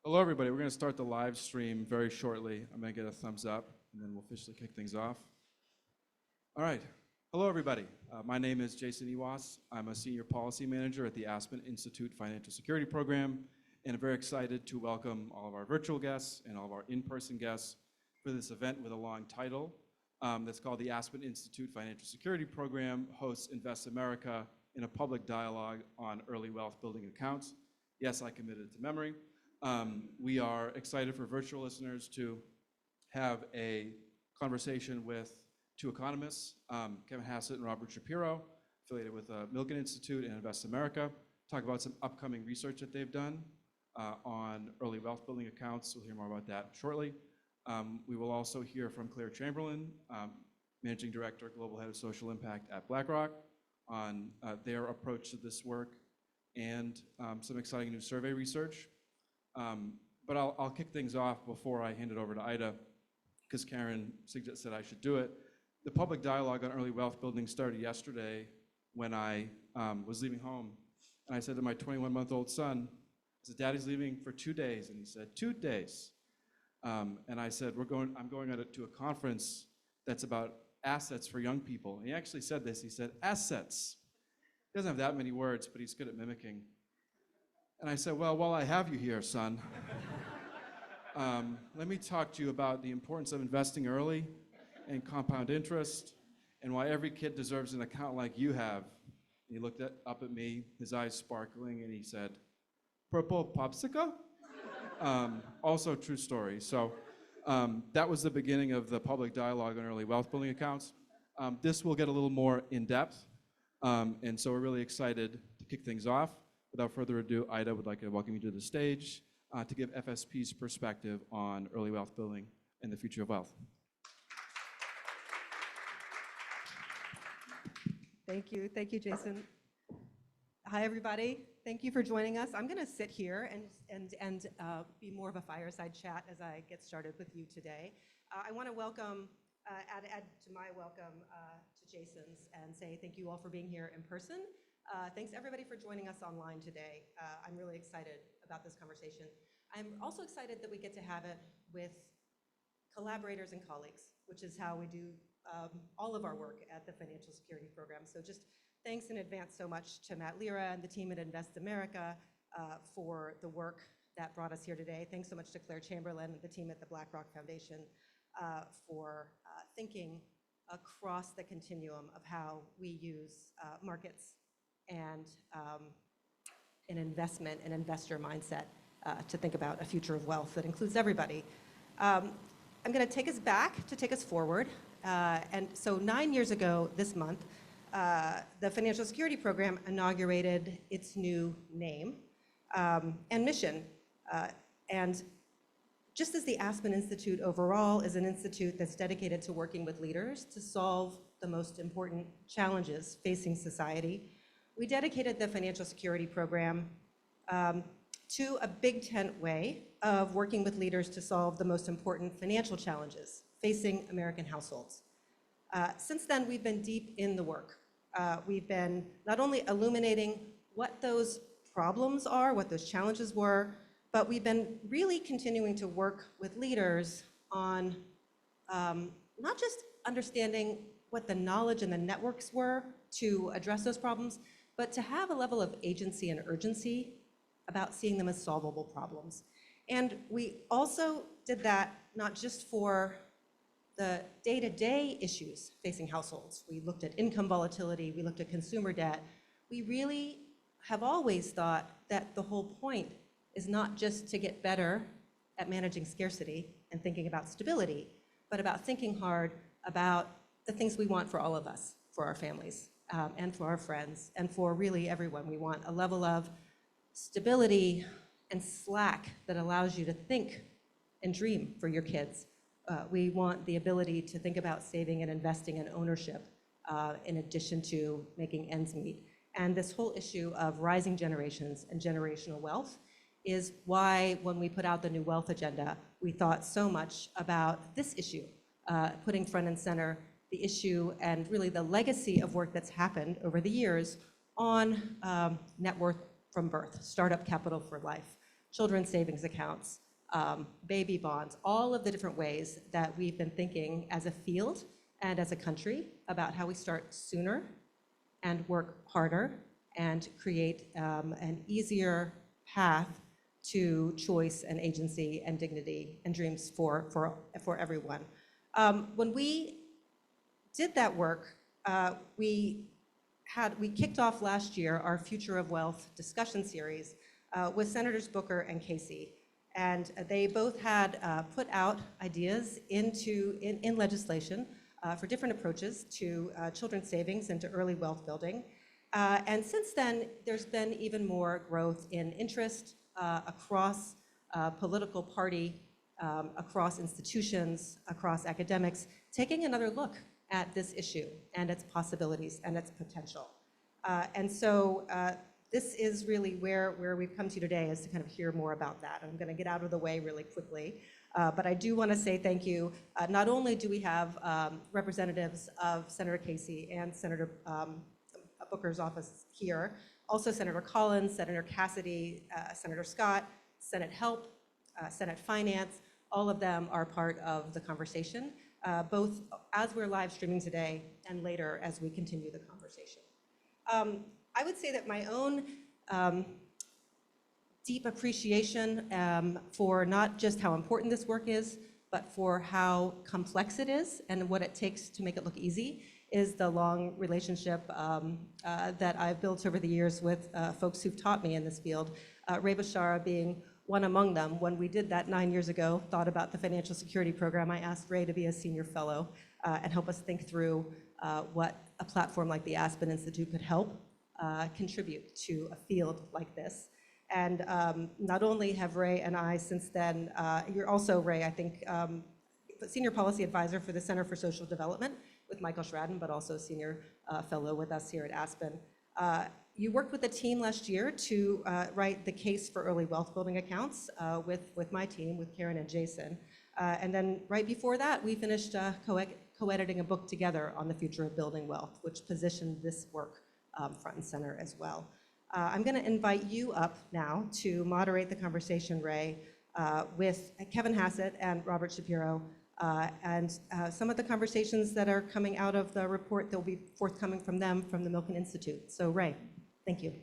Hello, everybody. We're going to start the live stream very shortly. I'm going to get a thumbs up, and then we'll officially kick things off. All right. Hello, everybody. My name is Jason Ewas. I'm a senior policy manager at the Aspen Institute Financial Security Program, and I'm very excited to welcome all of our virtual guests and all of our in-person guests for this event with a long title that's called the Aspen Institute Financial Security Program hosts Invest America in a public dialogue on early wealth building accounts. Yes, I committed it to memory. We are excited for virtual listeners to have a conversation with two economists, Kevin Hassett and Robert Shapiro, affiliated with Milken Institute and Invest America, talk about some upcoming research that they've done on early wealth building accounts. We'll hear more about that shortly. We will also hear from Claire Chamberlain, Managing Director, Global Head of Social Impact at BlackRock, on their approach to this work and some exciting new survey research. But I'll kick things off before I hand it over to Ida, because Karen suggested I should do it. The public dialogue on early wealth building started yesterday when I was leaving home. And I said to my 21-month-old son, I said, Daddy's leaving for 2 days. And he said, 2 days. And I said, I'm going to a conference that's about assets for young people. And he actually said this. He said, assets. He doesn't have that many words, but he's good at mimicking. And I said, well, while I have you here, son, let me talk to you about the importance of investing early and compound interest and why every kid deserves an account like you have. And he looked up at me, his eyes sparkling, and he said, purple popsicle? Also true story. So that was the beginning of the public dialogue on early wealth building accounts. This will get a little more in-depth, and so we're really excited to kick things off. Without further ado, Ida would like to welcome you to the stage to give FSP's perspective on early wealth building and the future of wealth. Thank you, Jason. Hi, everybody. Thank you for joining us. I'm going to sit here and be more of a fireside chat as I get started with you today. I want to welcome, add to my welcome to Jason's and say thank you all for being here in person. Thanks everybody for joining us online today. I'm really excited about this conversation. I'm also excited that we get to have it with collaborators and colleagues, which is how we do all of our work at the Financial Security Program. So just thanks in advance so much to Matt Lira and the team at Invest America for the work that brought us here today. Thanks so much to Claire Chamberlain and the team at the BlackRock Foundation for thinking across the continuum of how we use markets and an investment and investor mindset to think about a future of wealth that includes everybody. I'm going to take us back to take us forward. And so 9 years ago this month, the Financial Security Program inaugurated its new name and mission. And just as the Aspen Institute overall is an institute that's dedicated to working with leaders to solve the most important challenges facing society, we dedicated the Financial Security Program to a big tent way of working with leaders to solve the most important financial challenges facing American households. Since then, we've been deep in the work. We've been not only illuminating what those problems are, what those challenges were, but we've been really continuing to work with leaders on not just understanding what the knowledge and the networks were to address those problems, but to have a level of agency and urgency about seeing them as solvable problems. And we also did that not just for the day-to-day issues facing households. We looked at income volatility, we looked at consumer debt. We really have always thought that the whole point is not just to get better at managing scarcity and thinking about stability, but about thinking hard about the things we want for all of us, for our families, and for our friends, and for really everyone. We want a level of stability and slack that allows you to think and dream for your kids. We want the ability to think about saving and investing and ownership in addition to making ends meet. And this whole issue of rising generations and generational wealth is why when we put out the New Wealth Agenda, we thought so much about this issue, putting front and center the issue and really the legacy of work that's happened over the years on net worth from birth, startup capital for life, children's savings accounts, baby bonds, all of the different ways that we've been thinking as a field and as a country about how we start sooner and work harder and create an easier path to choice and agency and dignity and dreams for everyone. When we did that work, we kicked off last year our Future of Wealth discussion series with Senators Booker and Casey. And they both had put out ideas in legislation for different approaches to children's savings and to early wealth building. And since then, there's been even more growth in interest across political party, across institutions, across academics, taking another look at this issue and its possibilities and its potential. And so this is really where we've come to today, is to kind of hear more about that. I'm going to get out of the way really quickly, but I do want to say thank you. Not only do we have representatives of Senator Casey and Senator Booker's office here, also Senator Collins, Senator Cassidy, Senator Scott, Senate Help, Senate Finance, all of them are part of the conversation, both as we're live streaming today and later as we continue the conversation. I would say that my own deep appreciation for not just how important this work is, but for how complex it is and what it takes to make it look easy is the long relationship that I've built over the years with folks who've taught me in this field, Ray Boshara being one among them. When we did that 9 years ago, thought about the financial security program, I asked Ray to be a senior fellow and help us think through what a platform like the Aspen Institute could help contribute to a field like this. And not only have Ray and I since then, you're also, Ray, I think, senior policy advisor for the Center for Social Development with Michael Schraden, but also a senior fellow with us here at Aspen. You worked with the team last year to write the case for early wealth building accounts with my team, with Karen and Jason. And then right before that, we finished co-editing a book together on the future of building wealth, which positioned this work front and center as well. I'm going to invite you up now to moderate the conversation, Ray, with Kevin Hassett and Robert Shapiro, and some of the conversations that are coming out of the report that will be forthcoming from them from the Milken Institute. So, Ray, thank you.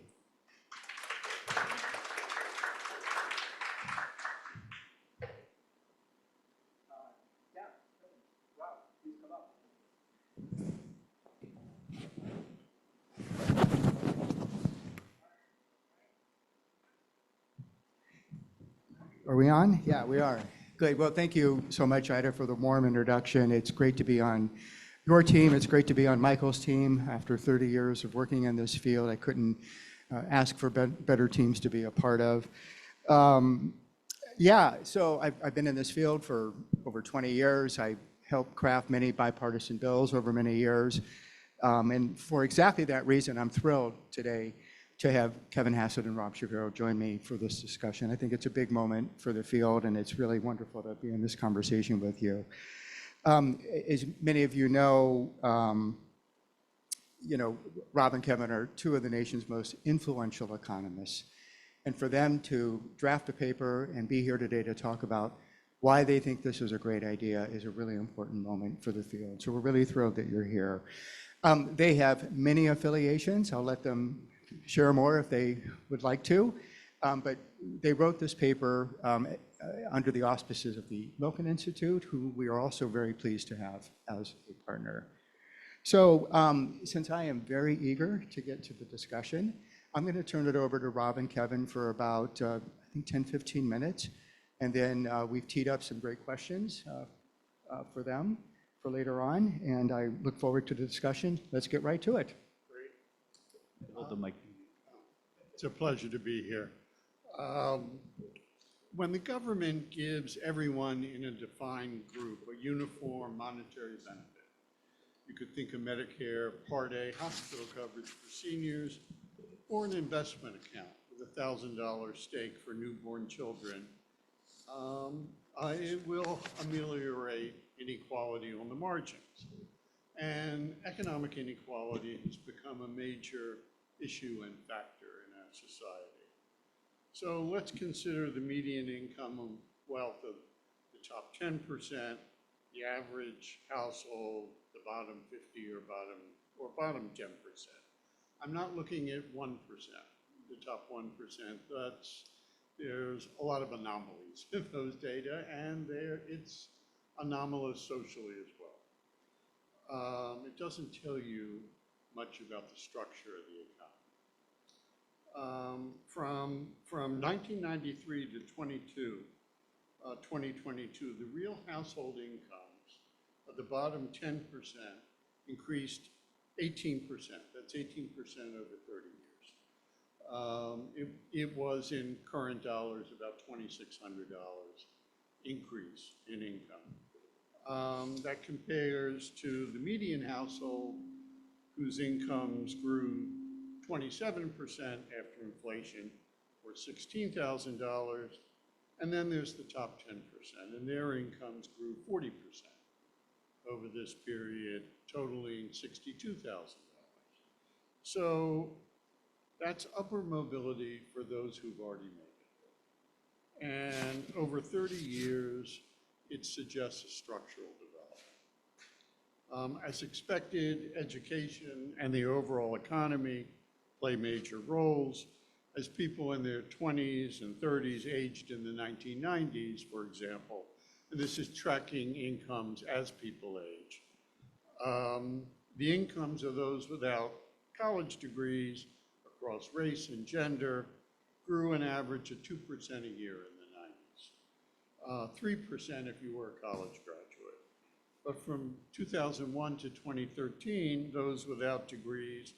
Are we on? Yeah, we are. Good. Well, thank you so much, Ida, for the warm introduction. It's great to be on your team. It's great to be on Michael's team. After 30 years of working in this field, I couldn't ask for better teams to be a part of. Yeah, so I've been in this field for over 20 years. I helped craft many bipartisan bills over many years. And for exactly that reason, I'm thrilled today to have Kevin Hassett and Rob Shapiro join me for this discussion. I think it's a big moment for the field, and it's really wonderful to be in this conversation with you. As many of you know, Rob and Kevin are two of the nation's most influential economists. And for them to draft a paper and be here today to talk about why they think this is a great idea is a really important moment for the field. So we're really thrilled that you're here. They have many affiliations. I'll let them share more if they would like to. But they wrote this paper under the auspices of the Milken Institute, who we are also very pleased to have as a partner. So since I am very eager to get to the discussion, I'm going to turn it over to Rob and Kevin for about, I think, 10, 15 minutes. And then we've teed up some great questions for them for later on. And I look forward to the discussion. Let's get right to it. It's a pleasure to be here. When the government gives everyone in a defined group a uniform monetary benefit, you could think of Medicare Part A hospital coverage for seniors, or an investment account with a $1,000 stake for newborn children, it will ameliorate inequality on the margins. And economic inequality has become a major issue and factor in our society. So let's consider the median income and wealth of the top 10%, the average household, the bottom 50 or bottom 10%. I'm not looking at 1%, the top 1%. There's a lot of anomalies in those data, and it's anomalous socially as well. It doesn't tell you much about the structure of the economy. From 1993 to 2022, the real household incomes of the bottom 10% increased 18%. That's 18% over 30 years. It was in current dollars about $2,600 increase in income. That compares to the median household whose incomes grew 27% after inflation, or $16,000. And then there's the top 10%, and their incomes grew 40% over this period, totaling $62,000. So that's upper mobility for those who've already made it. And over 30 years, it suggests a structural development. As expected, education and the overall economy play major roles. As people in their 20s and 30s aged in the 1990s, for example, and this is tracking incomes as people age. The incomes of those without college degrees across race and gender grew an average of 2% a year in the 90s, 3% if you were a college graduate. But from 2001 to 2013, those without degrees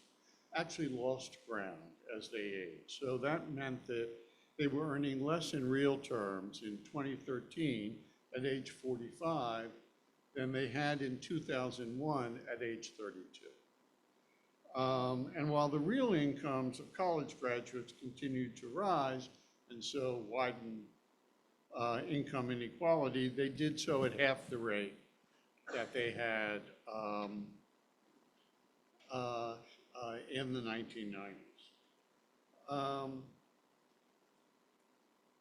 actually lost ground as they aged. So that meant that they were earning less in real terms in 2013 at age 45 than they had in 2001 at age 32. And while the real incomes of college graduates continued to rise and so widen income inequality, they did so at half the rate that they had in the 1990s.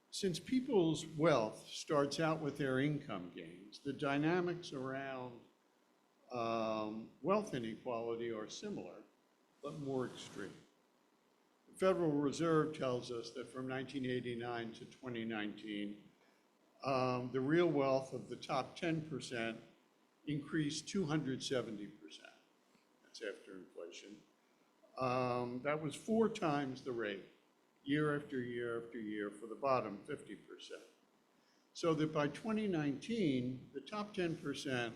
Since people's wealth starts out with their income gains, the dynamics around wealth inequality are similar, but more extreme. The Federal Reserve tells us that from 1989 to 2019, the real wealth of the top 10% increased 270%. That's after inflation. That was 4 times the rate, year after year after year, for the bottom 50%. So that by 2019, the top 10%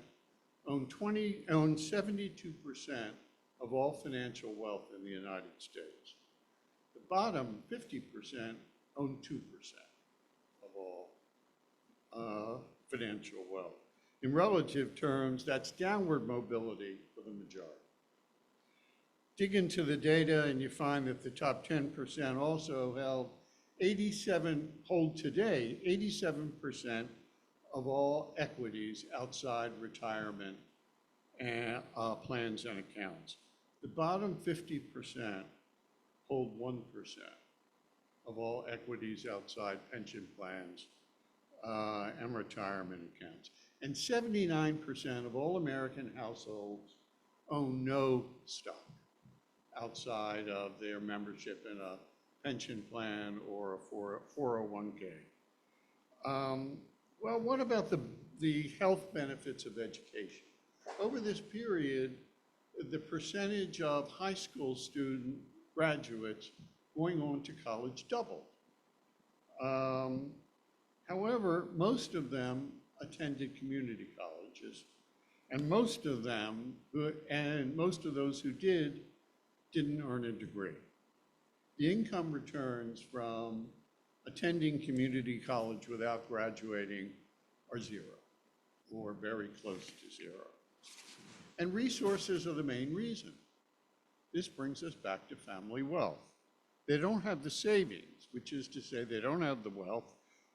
owned 72% of all financial wealth in the United States. The bottom 50% owned 2% of all financial wealth. In relative terms, that's downward mobility for the majority. Dig into the data and you find that the top 10% also hold today 87% of all equities outside retirement and plans and accounts. The bottom 50% hold 1% of all equities outside pension plans and retirement accounts. And 79% of all American households own no stock outside of their membership in a pension plan or a 401k. Well, what about the health benefits of education? Over this period, the percentage of high school student graduates going on to college doubled. However, most of them attended community colleges, and most of those who didn't earn a degree. The income returns from attending community college without graduating are 0, or very close to 0. And resources are the main reason. This brings us back to family wealth. They don't have the savings, which is to say they don't have the wealth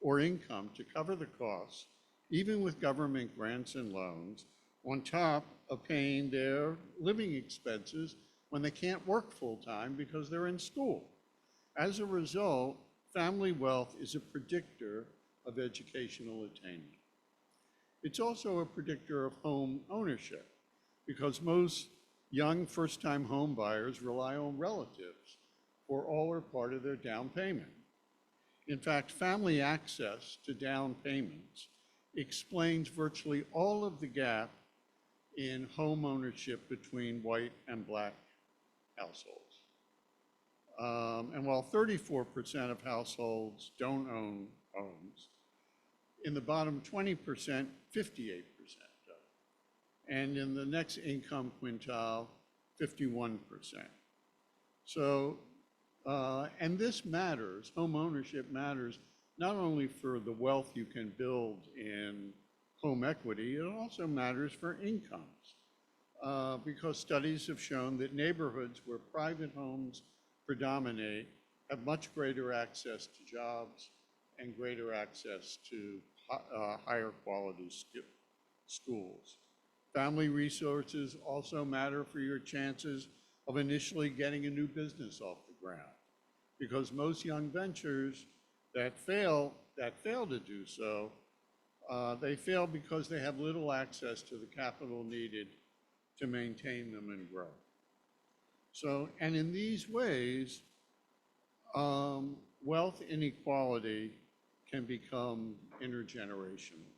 or income to cover the costs, even with government grants and loans, on top of paying their living expenses when they can't work full-time because they're in school. As a result, family wealth is a predictor of educational attainment. It's also a predictor of home ownership because most young first-time home buyers rely on relatives for all or part of their down payment. In fact, family access to down payments explains virtually all of the gap in home ownership between white and black households. And while 34% of households don't own homes, in the bottom 20%, 58% do. And in the next income quintile, 51%. So, and this matters, home ownership matters, not only for the wealth you can build in home equity, it also matters for incomes. Because studies have shown that neighborhoods where private homes predominate have much greater access to jobs and greater access to higher quality schools. Family resources also matter for your chances of initially getting a new business off the ground, because most young ventures that fail to do so, they fail because they have little access to the capital needed to maintain them and grow. So, and in these ways, wealth inequality can become intergenerational.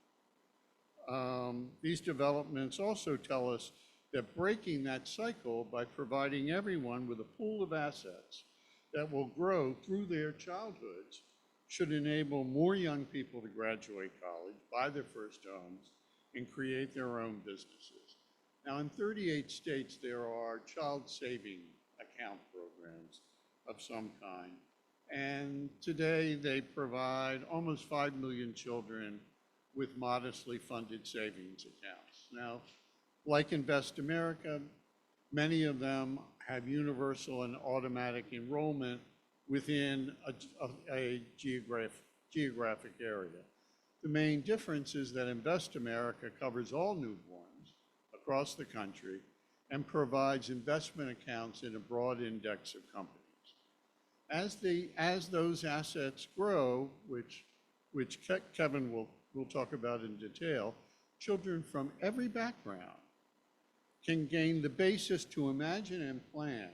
These developments also tell us that breaking that cycle by providing everyone with a pool of assets that will grow through their childhoods should enable more young people to graduate college, buy their first homes, and create their own businesses. Now, in 38 states, there are child saving account programs of some kind. And today, they provide almost 5 million children with modestly funded savings accounts. Now, like Invest America, many of them have universal and automatic enrollment within a geographic area. The main difference is that Invest America covers all newborns across the country and provides investment accounts in a broad index of companies. As those assets grow, which Kevin will talk about in detail, children from every background can gain the basis to imagine and plan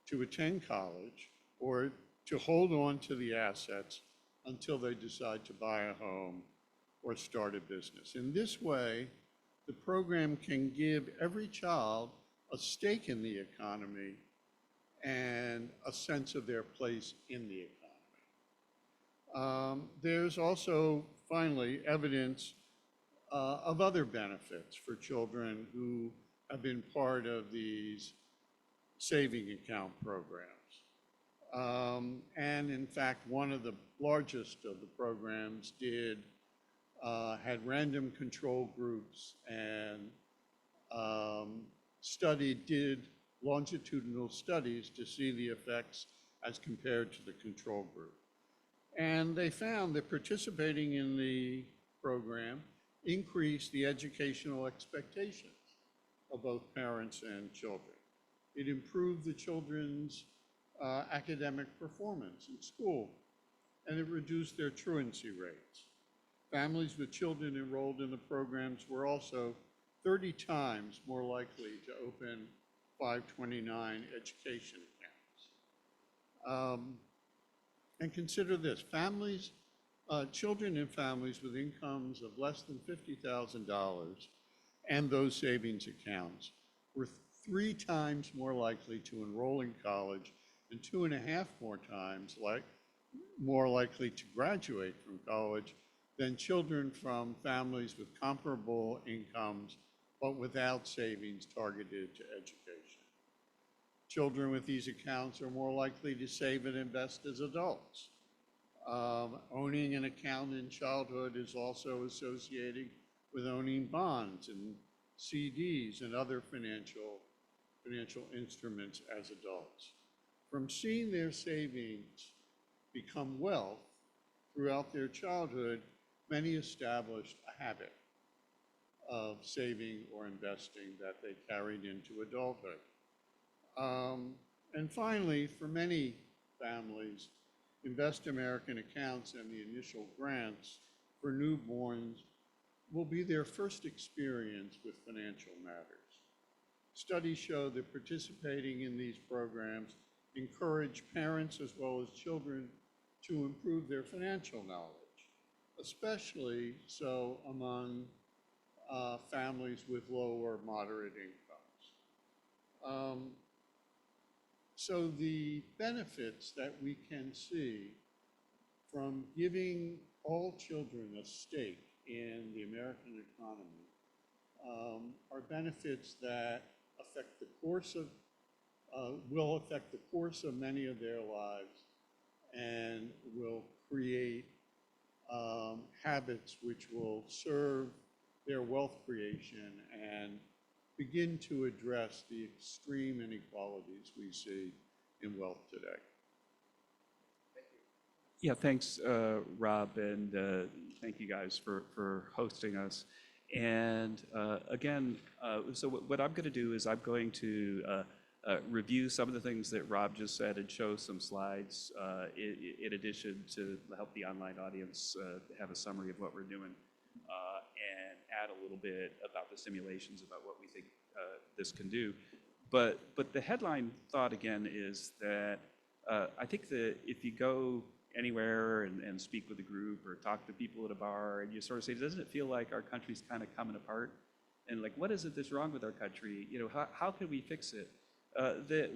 to attend college or to hold on to the assets until they decide to buy a home or start a business. In this way, the program can give every child a stake in the economy and a sense of their place in the economy. There's also, finally, evidence of other benefits for children who have been part of these saving account programs. And in fact, one of the largest of the programs had random control groups and did longitudinal studies to see the effects as compared to the control group. And they found that participating in the program increased the educational expectations of both parents and children. It improved the children's academic performance in school, and it reduced their truancy rates. Families with children enrolled in the programs were also 30 times more likely to open 529 education accounts. And consider this, children in families with incomes of less than $50,000 and those savings accounts were 3 times more likely to enroll in college and 2.5 more times more likely to graduate from college than children from families with comparable incomes but without savings targeted to education. Children with these accounts are more likely to save and invest as adults. Owning an account in childhood is also associated with owning bonds and CDs and other financial instruments as adults. From seeing their savings become wealth throughout their childhood, many established a habit of saving or investing that they carried into adulthood. And finally, for many families, Invest American accounts and the initial grants for newborns will be their first experience with financial matters. Studies show that participating in these programs encourage parents as well as children to improve their financial knowledge, especially so among families with low or moderate incomes. So the benefits that we can see from giving all children a stake in the American economy are benefits that affect the course of, will affect the course of many of their lives and will create habits which will serve their wealth creation and begin to address the extreme inequalities we see in wealth today. Yeah, thanks, Rob, and thank you guys for hosting us. And again, so what I'm going to do is I'm going to review some of the things that Rob just said and show some slides in addition to help the online audience have a summary of what we're doing and add a little bit about the simulations about what we think this can do. But the headline thought again is that I think that if you go anywhere and speak with a group or talk to people at a bar and you sort of say, doesn't it feel like our country's kind of coming apart? And like, what is it that's wrong with our country? You know, how can we fix it?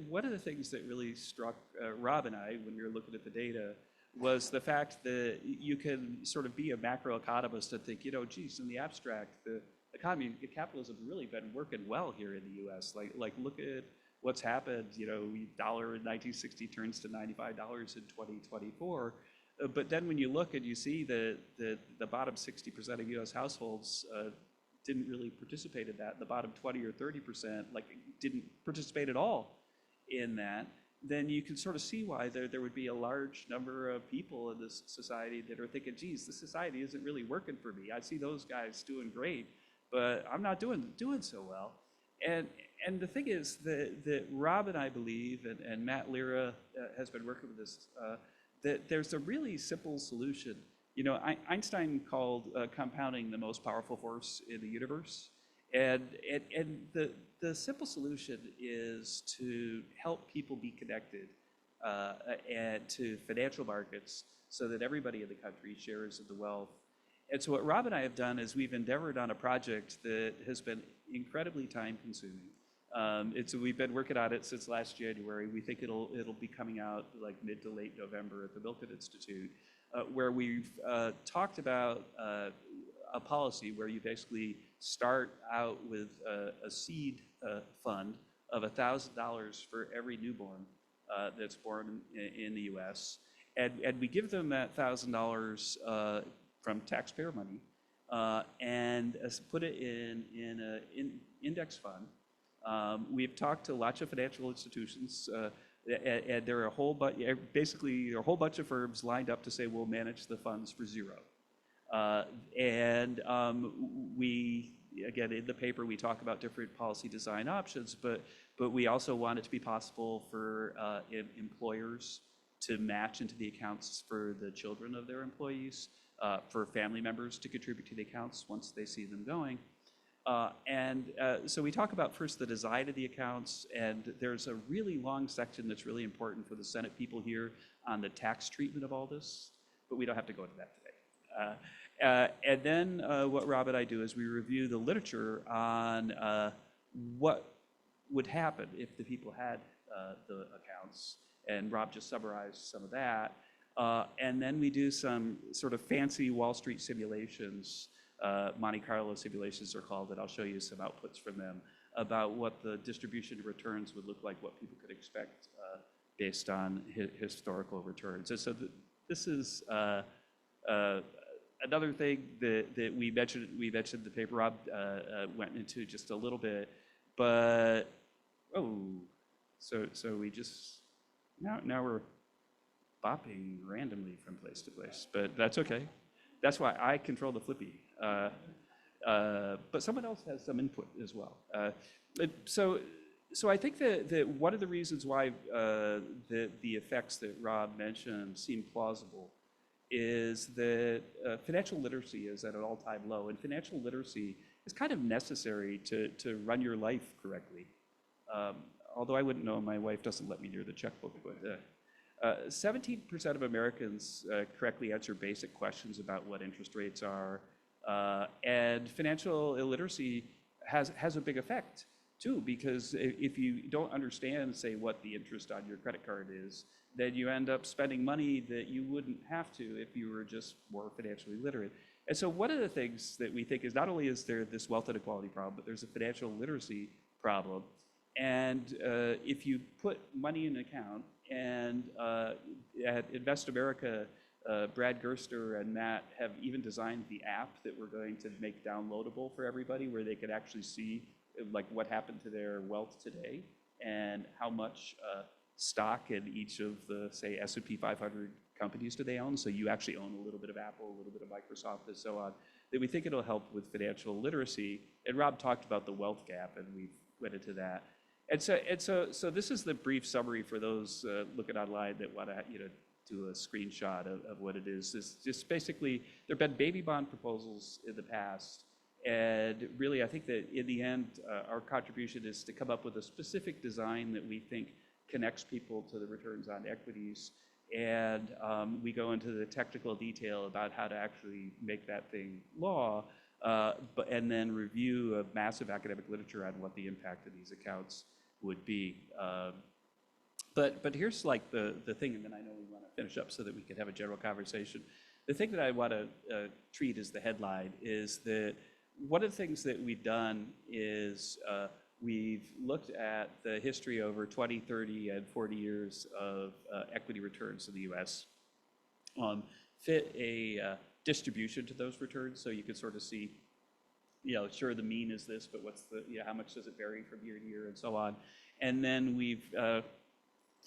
One of the things that really struck Rob and I when we were looking at the data was the fact that you can sort of be a macroeconomist and think, you know, geez, in the abstract, the economy, capitalism really been working well here in the U.S. Like look at what's happened. You know, dollar in 1960 turns to $95 in 2024. But then when you look and you see that the bottom 60% of U.S. households didn't really participate in that, the bottom 20 or 30% like didn't participate at all in that, then you can sort of see why there would be a large number of people in this society that are thinking, geez, this society isn't really working for me. I see those guys doing great, but I'm not doing so well. And the thing is that Rob and I believe, and Matt Lira has been working with this, that there's a really simple solution. You know, Einstein called compounding the most powerful force in the universe. And the simple solution is to help people be connected and to financial markets so that everybody in the country shares in the wealth. And so what Rob and I have done is we've endeavored on a project that has been incredibly time consuming. We've been working on it since last January. We think it'll be coming out like mid to late November at the Milken Institute, where we've talked about a policy where you basically start out with a seed fund of $1,000 for every newborn that's born in the U.S. And we give them that $1,000 from taxpayer money and put it in an index fund. We've talked to lots of financial institutions, and there are a whole bunch of firms lined up to say we'll manage the funds for zero. We, again, in the paper, we talk about different policy design options, but we also want it to be possible for employers to match into the accounts for the children of their employees, for family members to contribute to the accounts once they see them going. So we talk about first the design of the accounts, and there's a really long section that's really important for the Senate people here on the tax treatment of all this, but we don't have to go into that today. And then what Rob and I do is we review the literature on what would happen if the people had the accounts, and Rob just summarized some of that. And then we do some sort of fancy Wall Street simulations, Monte Carlo simulations are called, and I'll show you some outputs from them about what the distribution of returns would look like, what people could expect based on historical returns. And so this is another thing that we mentioned in the paper. Rob went into just a little bit, but so we just now we're bopping randomly from place to place, but that's okay. That's why I control the flippy. But someone else has some input as well. So So I think that one of the reasons why the effects that Rob mentioned seem plausible is that financial literacy is at an all-time low, and financial literacy is kind of necessary to run your life correctly. Although I wouldn't know, my wife doesn't let me near the checkbook, but 17% of Americans correctly answer basic questions about what interest rates are, and financial illiteracy has a big effect too, because if you don't understand, say, what the interest on your credit card is, then you end up spending money that you wouldn't have to if you were just more financially literate. And so one of the things that we think is not only is there this wealth inequality problem, but there's a financial literacy problem. And if you put money in an account, and at Invest America, Brad Gerster and Matt have even designed the app that we're going to make downloadable for everybody, where they can actually see like what happened to their wealth today and how much stock in each of the, say, S&P 500 companies do they own. So you actually own a little bit of Apple, a little bit of Microsoft, and so on. That we think it'll help with financial literacy. And Rob talked about the wealth gap, and we went into that. And so this is the brief summary for those looking online that want to do a screenshot of what it is. It's just basically, there have been baby bond proposals in the past. And really, I think that in the end, our contribution is to come up with a specific design that we think connects people to the returns on equities. And we go into the technical detail about how to actually make that thing law, and then review a massive academic literature on what the impact of these accounts would be. But here's like the thing, and then I know we want to finish up so that we can have a general conversation. The thing that I want to treat as the headline is that one of the things that we've done is we've looked at the history over 20, 30, and 40 years of equity returns in the US, fit a distribution to those returns, so you can sort of see, sure, the mean is this, but what's the, how much does it vary from year to year, and so on. And then we've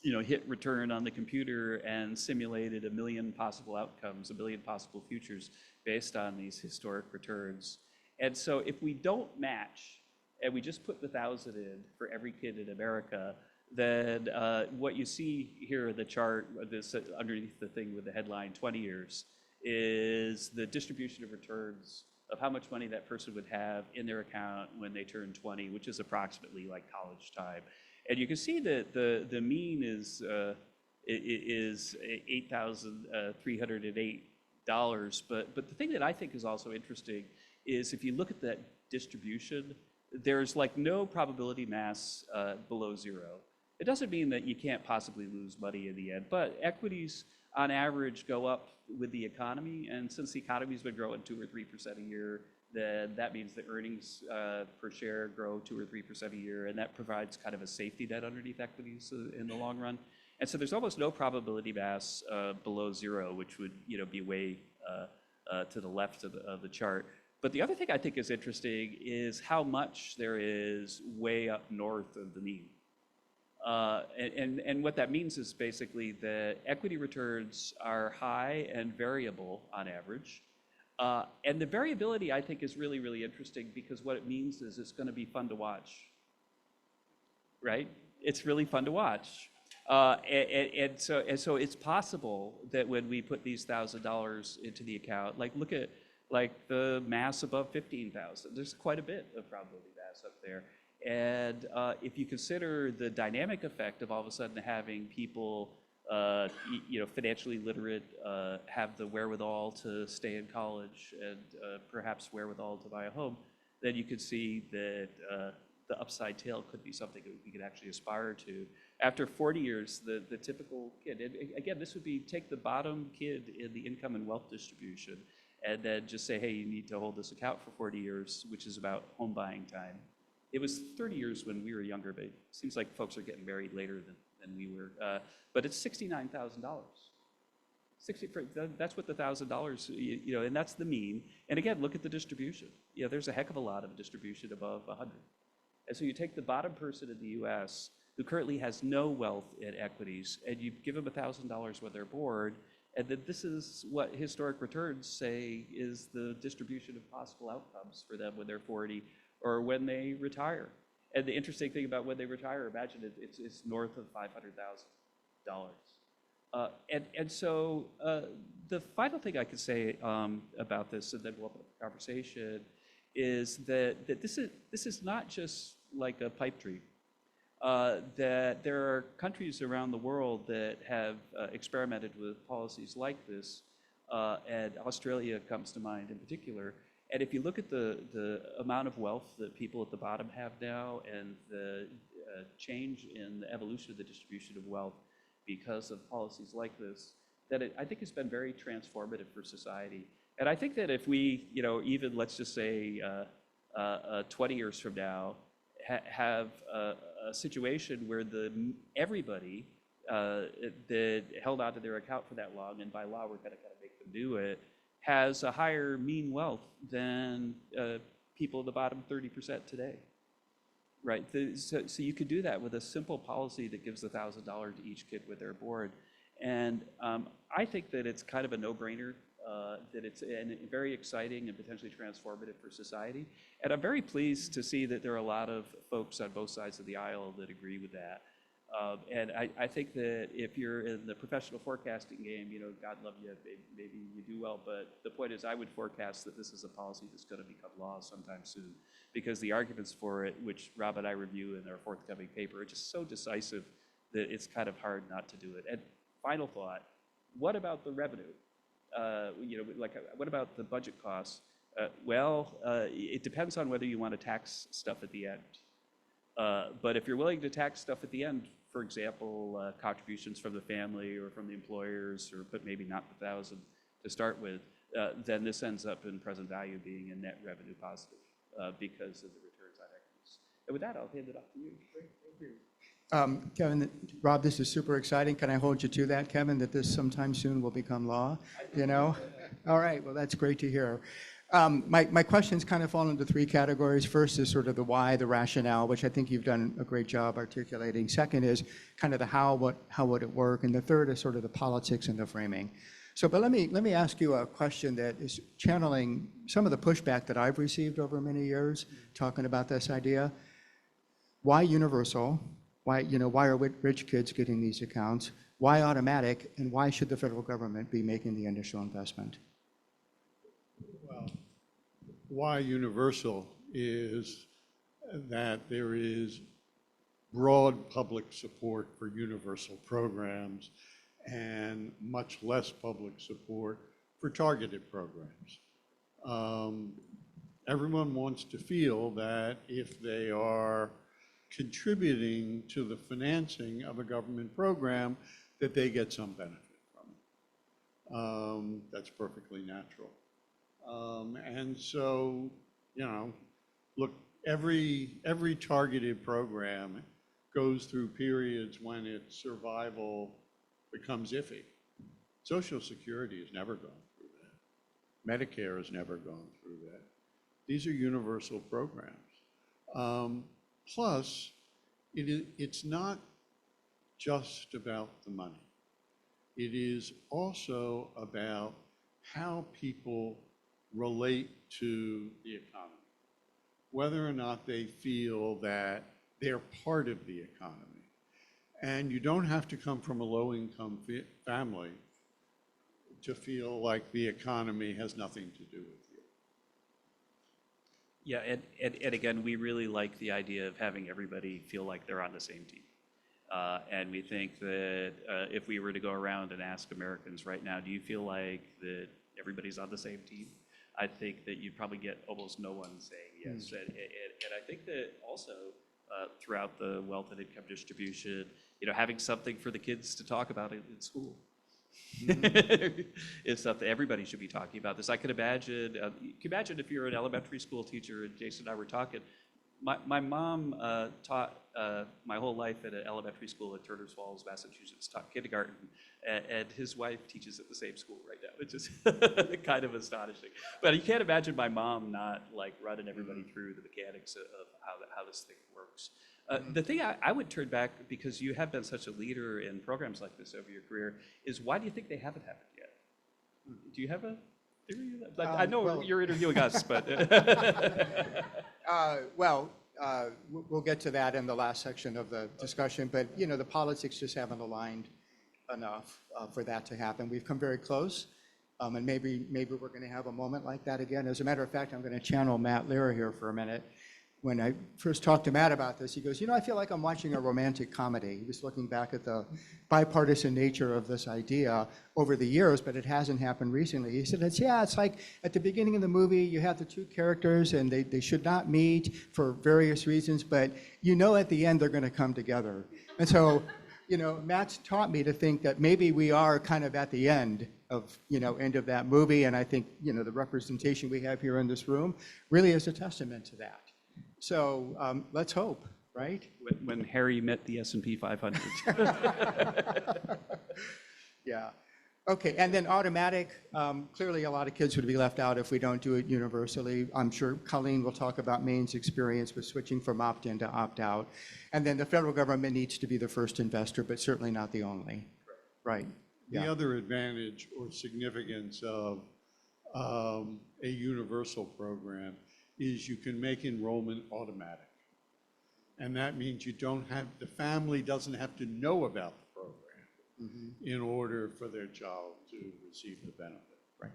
hit return on the computer and simulated 1 million possible outcomes, 1 million possible futures based on these historic returns. And so if we don't match, and we just put the 1,000 in for every kid in America, then what you see here in the chart, this underneath the thing with the headline 20 years, is the distribution of returns of how much money that person would have in their account when they turn 20, which is approximately like college time. And you can see that the mean is $8,308. But the thing that I think is also interesting is if you look at that distribution, there's like no probability mass below zero. It doesn't mean that you can't possibly lose money in the end, but equities on average go up with the economy, and since the economy's been growing 2 or 3% a year, then that means the earnings per share grow 2 or 3% a year, and that provides kind of a safety net underneath equities in the long run. And so there's almost no probability mass below zero, which would be way to the left of the chart. But the other thing I think is interesting is how much there is way up north of the mean. And what that means is basically that equity returns are high and variable on average. And the variability, I think, is really, really interesting because what it means is it's going to be fun to watch, right? It's really fun to watch. And so it's possible that when we put these $1,000 into the account, like look at like the mass above 15,000, there's quite a bit of probability mass up there. And if you consider the dynamic effect of all of a sudden having people financially literate, have the wherewithal to stay in college and perhaps wherewithal to buy a home, then you could see that the upside tail could be something that we could actually aspire to. After 40 years, the typical kid, and again, this would be take the bottom kid in the income and wealth distribution and then just say, hey, you need to hold this account for 40 years, which is about home buying time. It was 30 years when we were younger, but it seems like folks are getting married later than we were. But it's $69,000. That's what the $1,000, and that's the mean. And again, look at the distribution. There's a heck of a lot of distribution above 100. And so you take the bottom person in the US who currently has no wealth in equities, and you give them $1,000 when they're bored, and then this is what historic returns say is the distribution of possible outcomes for them when they're 40 or when they retire. And the interesting thing about when they retire, imagine it's north of $500,000. And so the final thing I could say about this, and then we'll open up the conversation, is that this is not just like a pipe dream. That there are countries around the world that have experimented with policies like this, and Australia comes to mind in particular. And if you look at the amount of wealth that people at the bottom have now and the change in the evolution of the distribution of wealth because of policies like this, that I think has been very transformative for society. And I think that if we, even let's just say 20 years from now, have a situation where everybody that held onto their account for that long, and by law we're going to kind of make them do it, has a higher mean wealth than people at the bottom 30% today, right? So you could do that with a simple policy that gives $1,000 to each kid with their board. And I think that it's kind of a no-brainer, that it's very exciting and potentially transformative for society. And I'm very pleased to see that there are a lot of folks on both sides of the aisle that agree with that. And I think that if you're in the professional forecasting game, God love you, maybe you do well. But the point is, I would forecast that this is a policy that's going to become law sometime soon, because the arguments for it, which Rob and I review in our forthcoming paper, are just so decisive that it's kind of hard not to do it. And final thought, what about the revenue? What about the budget costs? It depends on whether you want to tax stuff at the end. But if you're willing to tax stuff at the end, for example, contributions from the family or from the employers, or but maybe not the 1,000 to start with, then this ends up in present value being a net revenue positive because of the returns on equities. And with that, I'll hand it off to you. Great, thank you. Kevin, Rob, this is super exciting. Can I hold you to that, Kevin, that this sometime soon will become law? All right, well, that's great to hear. My questions kind of fall into three categories. First is sort of the why, the rationale, which I think you've done a great job articulating. Second is kind of the how would it work? And the third is sort of the politics and the framing. But let me ask you a question that is channeling some of the pushback that I've received over many years talking about this idea. Why universal? Why are rich kids getting these accounts? Why automatic? And why should the federal government be making the initial investment? Well, why universal is that there is broad public support for universal programs and much less public support for targeted programs. Everyone wants to feel that if they are contributing to the financing of a government program, that they get some benefit from it. That's perfectly natural. And so, look, every targeted program goes through periods when its survival becomes iffy. Social Security has never gone through that. Medicare has never gone through that. These are universal programs. Plus, it's not just about the money. It is also about how people relate to the economy, whether or not they feel that they're part of the economy. And you don't have to come from a low-income family to feel like the economy has nothing to do with you. Yeah, and again, we really like the idea of having everybody feel like they're on the same team. And we think that if we were to go around and ask Americans right now, do you feel like that everybody's on the same team? I think that you'd probably get almost no one saying yes. And I think that also throughout the wealth and income distribution, having something for the kids to talk about in school. It's something everybody should be talking about this. I could imagine, if you're an elementary school teacher, and Jason and I were talking, my mom taught my whole life at an elementary school in Turners Falls, Massachusetts, taught kindergarten, and his wife teaches at the same school right now, which is kind of astonishing. But you can't imagine my mom not like running everybody through the mechanics of how this thing works. The thing I would turn back, because you have been such a leader in programs like this over your career, is why do you think they haven't happened yet? Do you have a theory of that? I know well, you're interviewing us, but Well, we'll get to that in the last section of the discussion, but the politics just haven't aligned enough for that to happen. We've come very close, and maybe we're going to have a moment like that again. As a matter of fact, I'm going to channel Matt Lehrer here for a minute. When I first talked to Matt about this, he goes, I feel like I'm watching a romantic comedy. He was looking back at the bipartisan nature of this idea over the years, but it hasn't happened recently. He said, it's like at the beginning of the movie, you have the two characters and they should not meet for various reasons, but at the end they're going to come together. And so, Matt's taught me to think that maybe we are kind of at the end of that movie, and I think, the representation we have here in this room really is a testament to that. So let's hope, right? When Harry met the S&P 500. Yeah. Okay, and then automatic, clearly a lot of kids would be left out if we don't do it universally. I'm sure Colleen will talk about Maine's experience with switching from opt-in to opt-out. And then the federal government needs to be the first investor, but certainly not the only. Right. The other advantage or significance of a universal program is you can make enrollment automatic. And that means the family doesn't have to know about the program in order for their child to receive the benefit. Right.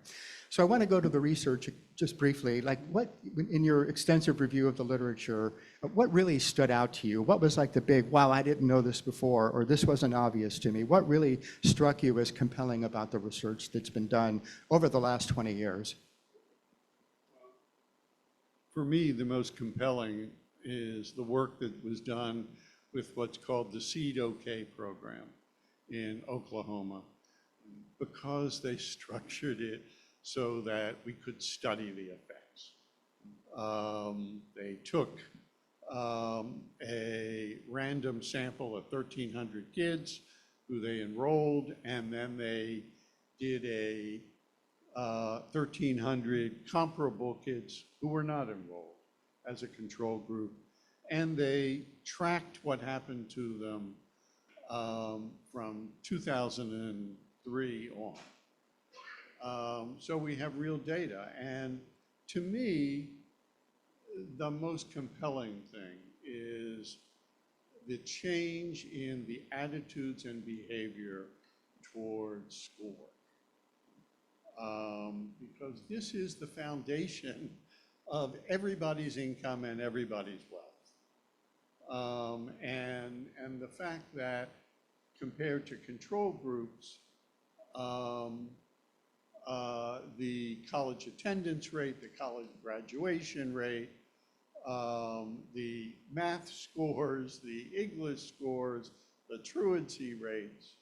So I want to go to the research just briefly. Like what, in your extensive review of the literature, what really stood out to you? What was like the big, wow, I didn't know this before, or this wasn't obvious to me? What really struck you as compelling about the research that's been done over the last 20 years? For me, the most compelling is the work that was done with what's called the Seed OK program in Oklahoma, because they structured it so that we could study the effects. They took a random sample of 1,300 kids who they enrolled, and then they did a 1,300 comparable kids who were not enrolled as a control group, and they tracked what happened to them from 2003 on. So we have real data, and to me, the most compelling thing is the change in the attitudes and behavior towards schoolwork. Because this is the foundation of everybody's income and everybody's wealth. And the fact that compared to control groups, the college attendance rate, the college graduation rate, the math scores, the English scores, the truancy rates,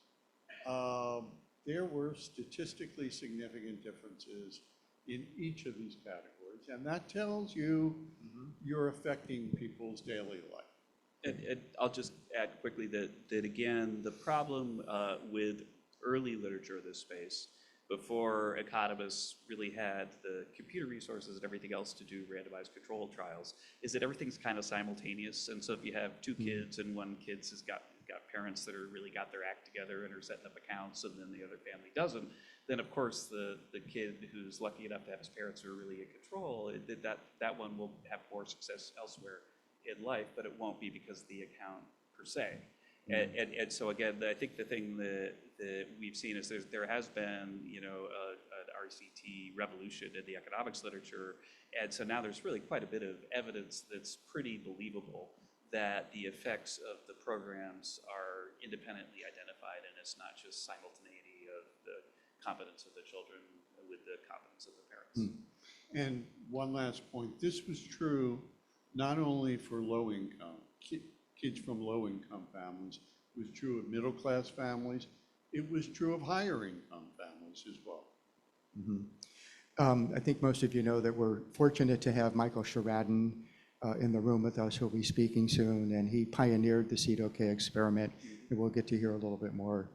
there were statistically significant differences in each of these categories. And that tells you you're affecting people's daily life. And I'll just add quickly that again, the problem with early literature of this space, before economists really had the computer resources and everything else to do randomized controlled trials, is that everything's kind of simultaneous. And so if you have two kids and one kid's has got parents that are really got their act together and are setting up accounts, and then the other family doesn't, then of course the kid who's lucky enough to have his parents who are really in control, that one will have more success elsewhere in life, but it won't be because of the account per se. And so again, I think the thing that we've seen is there has been, an RCT revolution in the economics literature, and so now there's really quite a bit of evidence that's pretty believable that the effects of the programs are independently identified, and it's not just simultaneity of the competence of the children with the competence of the parents. And one last point, this was true not only for low-income, kids from low-income families, it was true of middle-class families, it was true of higher-income families as well. I think most of you know that we're fortunate to have Michael Sharadan in the room with us, who'll be speaking soon, and he pioneered the Seed OK experiment, and we'll get to hear a little bit more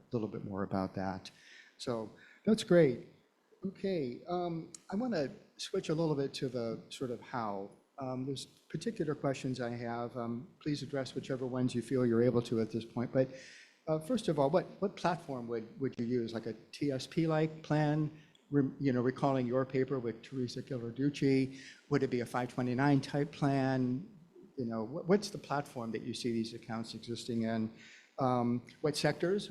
about that. So that's great. Okay, I want to switch a little bit to the sort of how. There's particular questions I have. Please address whichever ones you feel you're able to at this point. But first of all, what platform would you use? Like a TSP-like plan? Recalling your paper with Teresa Ghilarducci, would it be a 529 type plan? what's the platform that you see these accounts existing in? What sectors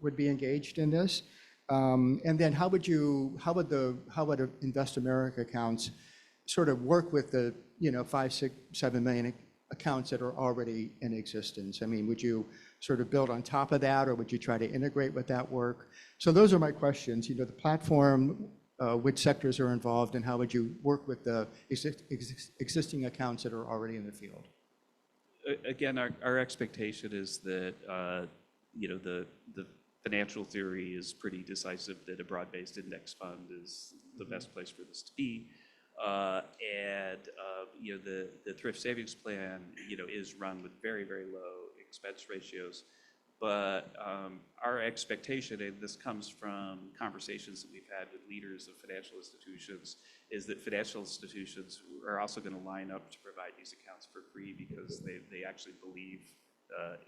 would be engaged in this? And then how would Invest America accounts sort of work with the 5, 6, 7 million accounts that are already in existence? I mean, would you sort of build on top of that, or would you try to integrate with that work? So those are my questions. The platform, which sectors are involved, and how would you work with the existing accounts that are already in the field? Again, our expectation is that the financial theory is pretty decisive that a broad-based index fund is the best place for this to be. The thrift savings plan, is run with very, very low expense ratios. But our expectation, and this comes from conversations that we've had with leaders of financial institutions, is that financial institutions are also going to line up to provide these accounts for free because they actually believe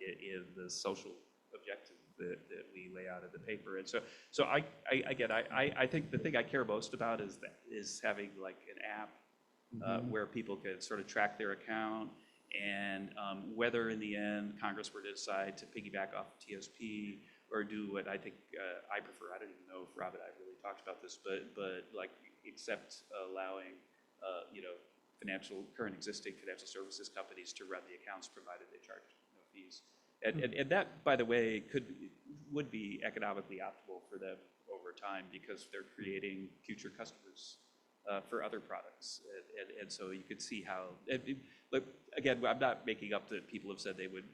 in the social objective that we lay out in the paper. And so I think the thing I care most about is having like an app where people can sort of track their account, and whether in the end Congress were to decide to piggyback off of TSP or do what I think I prefer. I don't even know if Rob and I really talked about this, but like accept allowing current existing financial services companies to run the accounts provided they charge no fees. And that, by the way, would be economically optimal for them over time because they're creating future customers for other products. And so you could see how, look, again, I'm not making up that people have said they would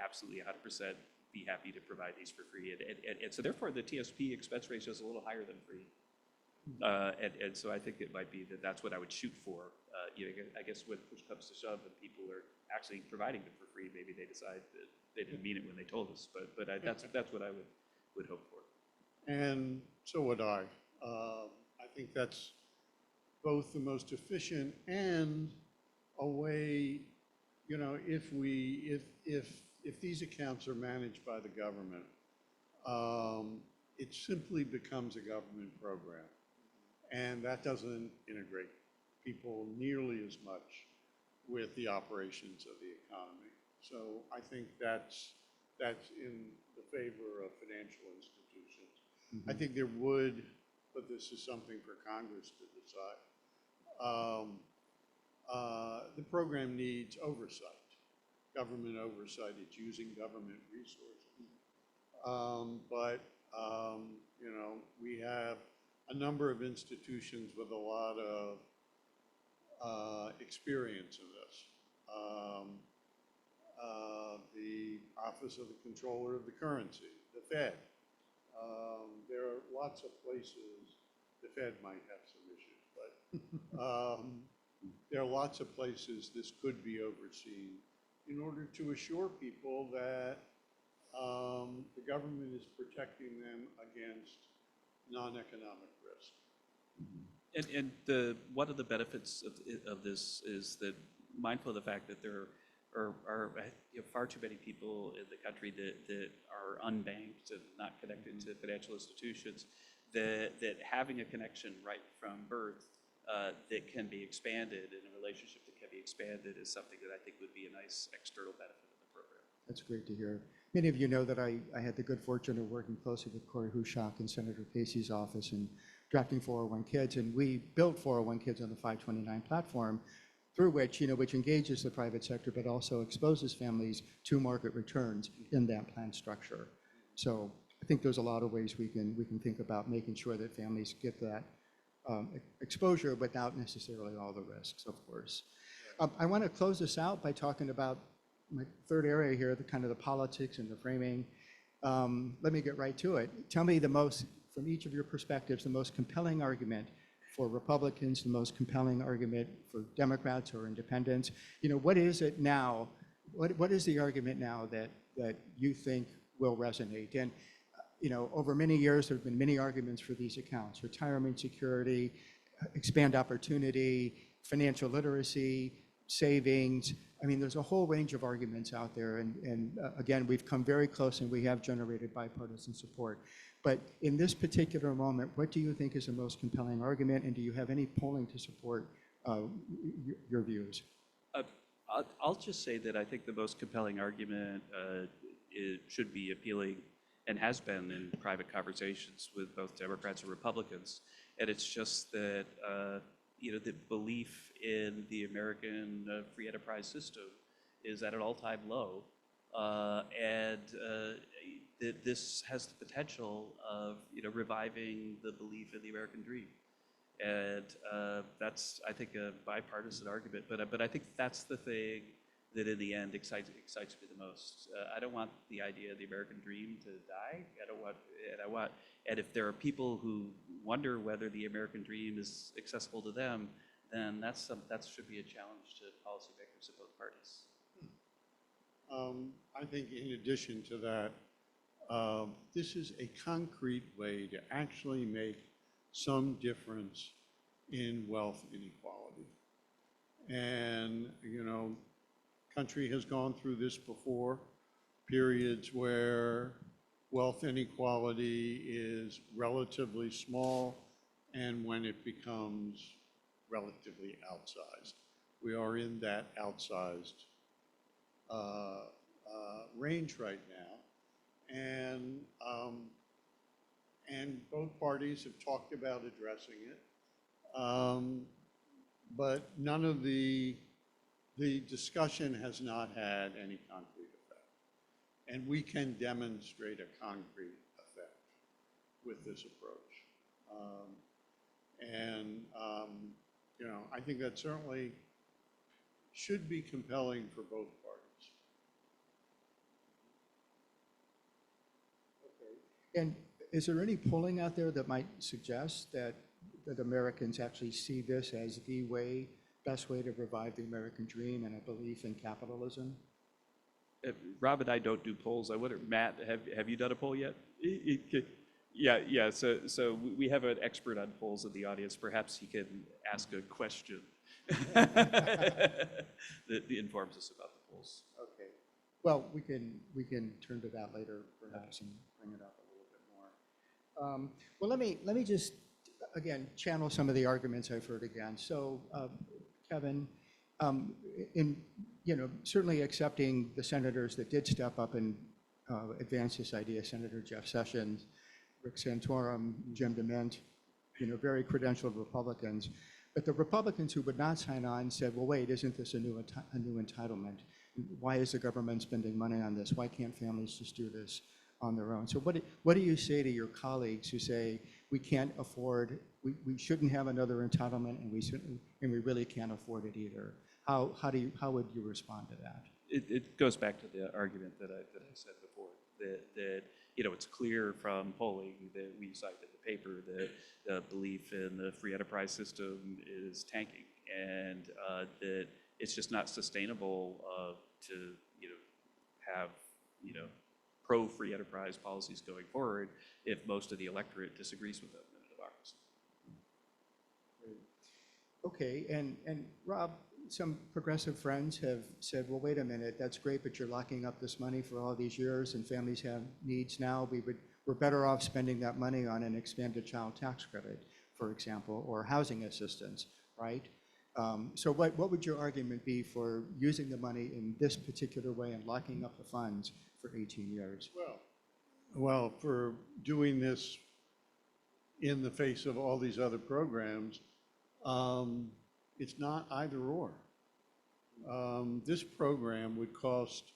absolutely 100% be happy to provide these for free. And so therefore the TSP expense ratio is a little higher than free. And so I think it might be that's what I would shoot for. I guess when push comes to shove and people are actually providing them for free, maybe they decide that they didn't mean it when they told us. But that's what I would hope for. And so would I. I think that's both the most efficient and a way, if these accounts are managed by the government, it simply becomes a government program. And that doesn't integrate people nearly as much with the operations of the economy. So I think that's in the favor of financial institutions. I think there would, but this is something for Congress to decide. The program needs oversight, government oversight. It's using government resources. We have a number of institutions with a lot of experience in this. The Office of the Comptroller of the Currency, the Fed. There are lots of places, the Fed might have some issues, but there are lots of places this could be overseen in order to assure people that the government is protecting them against non-economic risk. And one of the benefits of this is that, mindful of the fact that there are far too many people in the country that are unbanked and not connected to financial institutions, that having a connection right from birth that can be expanded, in a relationship that can be expanded, is something that I think would be a nice external benefit of the program. That's great to hear. Many of you know that I had the good fortune of working closely with Corey Hushak in Senator Casey's office and drafting 401 Kids, and we built 401 Kids on the 529 platform, through which engages the private sector, but also exposes families to market returns in that plan structure. So I think there's a lot of ways we can think about making sure that families get that exposure without necessarily all the risks, of course. I want to close this out by talking about my third area here, the kind of the politics and the framing. Let me get right to it. Tell me from each of your perspectives, the most compelling argument for Republicans, the most compelling argument for Democrats or independents. What is it now? What is the argument now that you think will resonate? And over many years, there have been many arguments for these accounts: retirement security, expand opportunity, financial literacy, savings. I mean, there's a whole range of arguments out there. And again, we've come very close and we have generated bipartisan support. But in this particular moment, what do you think is the most compelling argument? And do you have any polling to support your views? I'll just say that I think the most compelling argument should be appealing and has been in private conversations with both Democrats and Republicans. And it's just that, the belief in the American free enterprise system is at an all-time low. And this has the potential of, reviving the belief in the American dream. And that's, I think, a bipartisan argument. But I think that's the thing that in the end excites me the most. I don't want the idea of the American dream to die. And if there are people who wonder whether the American dream is accessible to them, then that should be a challenge to policymakers of both parties. I think in addition to that, this is a concrete way to actually make some difference in wealth inequality. And, country has gone through this before, periods where wealth inequality is relatively small and when it becomes relatively outsized. We are in that outsized range right now. And both parties have talked about addressing it. But none of the discussion has not had any concrete effect. And we can demonstrate a concrete effect with this approach. I think that certainly should be compelling for both parties. Okay. And is there any polling out there that might suggest that Americans actually see this as the best way to revive the American dream and a belief in capitalism? Rob and I don't do polls. I wonder, Matt, have you done a poll yet? Yeah. So we have an expert on polls in the audience. Perhaps he can ask a question that informs us about the polls. Okay. Well, we can turn to that later, perhaps, and bring it up a little bit more. Well, let me just again channel some of the arguments I've heard again. So, Kevin, certainly accepting the senators that did step up and advance this idea, Senator Jeff Sessions, Rick Santorum, Jim DeMint, very credentialed Republicans. But the Republicans who would not sign on said, well, wait, isn't this a new entitlement? Why is the government spending money on this? Why can't families just do this on their own? So what do you say to your colleagues who say we can't afford, we shouldn't have another entitlement, and we really can't afford it either? How would you respond to that? It goes back to the argument that I said before, that it's clear from polling that we cite in the paper that the belief in the free enterprise system is tanking, and that it's just not sustainable to have pro-free enterprise policies going forward if most of the electorate disagrees with them in a democracy. Okay, and Rob, some progressive friends have said, well, wait a minute, that's great, but you're locking up this money for all these years and families have needs now. We're better off spending that money on an expanded child tax credit, for example, or housing assistance, right? So what would your argument be for using the money in this particular way and locking up the funds for 18 years? Well, for doing this in the face of all these other programs, it's not either or. This program would cost